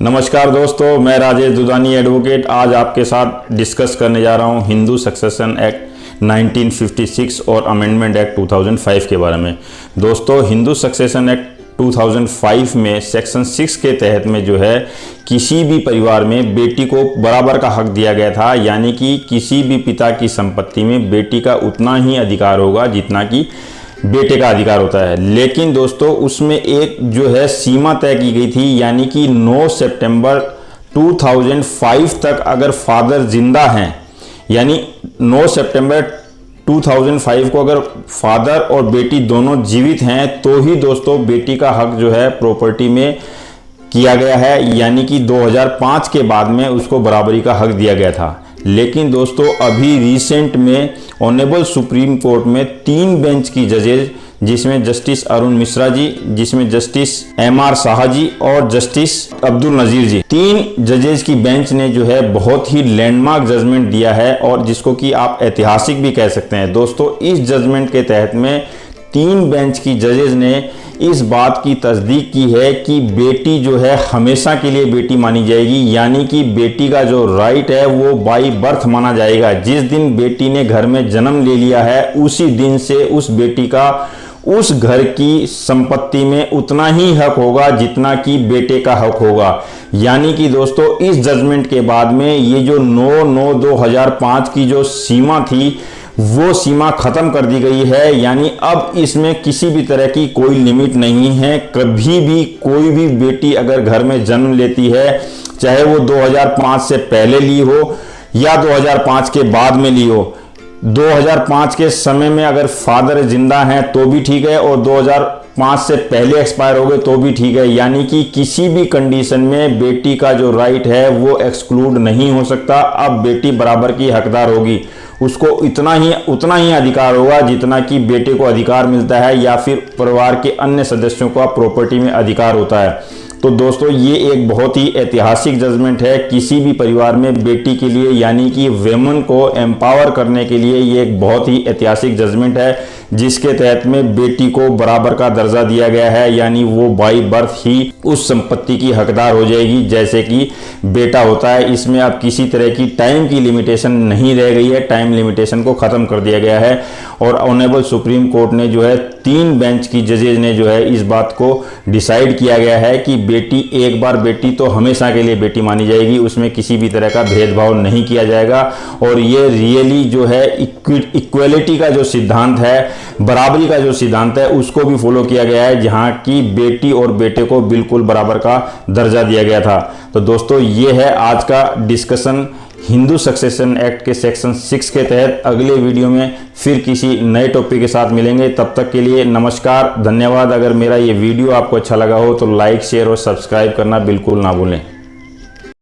नमस्कार दोस्तों, मैं राजेश दुदानी एडवोकेट आज आपके साथ डिस्कस करने जा रहा हूं हिंदू सक्सेशन एक्ट 1956 और अमेंडमेंट एक्ट 2005 के बारे में। दोस्तों, हिंदू सक्सेशन एक्ट 2005 में सेक्शन 6 के तहत में जो है किसी भी परिवार में बेटी को बराबर का हक दिया गया था, यानी कि किसी भी पिता की संपत्ति में बेटी का उतना ही अधिकार होगा जितना कि बेटे का अधिकार होता है। लेकिन दोस्तों, उसमें एक जो है सीमा तय की गई थी, यानी कि 9 सितंबर 2005 तक अगर फादर जिंदा हैं, यानी 9 सितंबर 2005 को अगर फादर और बेटी दोनों जीवित हैं तो ही दोस्तों बेटी का हक जो है प्रॉपर्टी में किया गया है, यानी कि 2005 के बाद में उसको बराबरी का हक दिया गया था। लेकिन दोस्तों, अभी रिसेंट में ऑनरेबल सुप्रीम कोर्ट में 3 बेंच की जजेज, जिसमें जस्टिस अरुण मिश्रा जी, जिसमें जस्टिस MR शाह जी और जस्टिस अब्दुल नजीर जी, 3 जजेज की बेंच ने जो है बहुत ही लैंडमार्क जजमेंट दिया है और जिसको कि आप ऐतिहासिक भी कह सकते हैं। दोस्तों, इस जजमेंट के तहत में 3 बेंच की जजेज ने इस बात की तस्दीक की है कि बेटी जो है हमेशा के लिए बेटी मानी जाएगी, यानी कि बेटी का जो राइट है वो बाई बर्थ माना जाएगा। जिस दिन बेटी ने घर में जन्म ले लिया है उसी दिन से उस बेटी का उस घर की संपत्ति में उतना ही हक होगा जितना कि बेटे का हक होगा। यानी कि दोस्तों, इस जजमेंट के बाद में ये जो 9/9/2005 की जो सीमा थी वो सीमा खत्म कर दी गई है, यानी अब इसमें किसी भी तरह की कोई लिमिट नहीं है। कभी भी कोई भी बेटी अगर घर में जन्म लेती है, चाहे वो 2005 से पहले ली हो या 2005 के बाद में ली हो, 2005 के समय में अगर फादर जिंदा हैं तो भी ठीक है और 2005 से पहले एक्सपायर हो गए तो भी ठीक है। यानी कि किसी भी कंडीशन में बेटी का जो राइट है वो एक्सक्लूड नहीं हो सकता। अब बेटी बराबर की हकदार होगी, उसको उतना ही अधिकार होगा जितना कि बेटे को अधिकार मिलता है या फिर परिवार के अन्य सदस्यों को प्रॉपर्टी में अधिकार होता है। तो दोस्तों, ये एक बहुत ही ऐतिहासिक जजमेंट है किसी भी परिवार में बेटी के लिए, यानी कि वेमन को एम्पावर करने के लिए ये एक बहुत ही ऐतिहासिक जजमेंट है, जिसके तहत में बेटी को बराबर का दर्जा दिया गया है, यानी वो बाई बर्थ ही उस संपत्ति की हकदार हो जाएगी जैसे कि बेटा होता है। इसमें अब किसी तरह की टाइम की लिमिटेशन नहीं रह गई है, टाइम लिमिटेशन को खत्म कर दिया गया है। और ऑनरेबल सुप्रीम कोर्ट ने जो है 3 बेंच की जजेज ने जो है इस बात को डिसाइड किया गया है कि बेटी एक बार बेटी तो हमेशा के लिए बेटी मानी जाएगी, उसमें किसी भी तरह का भेदभाव नहीं किया जाएगा। और ये रियली जो है इक्वलिटी का जो सिद्धांत है, बराबरी का जो सिद्धांत है, उसको भी फॉलो किया गया है, जहां की बेटी और बेटे को बिल्कुल बराबर का दर्जा दिया गया था। तो दोस्तों, ये है आज का डिस्कशन हिंदू सक्सेशन एक्ट के सेक्शन 6 के तहत। अगले वीडियो में फिर किसी नए टॉपिक के साथ मिलेंगे, तब तक के लिए नमस्कार, धन्यवाद। अगर मेरा ये वीडियो आपको अच्छा लगा हो तो लाइक, शेयर और सब्सक्राइब करना बिल्कुल ना भूलें।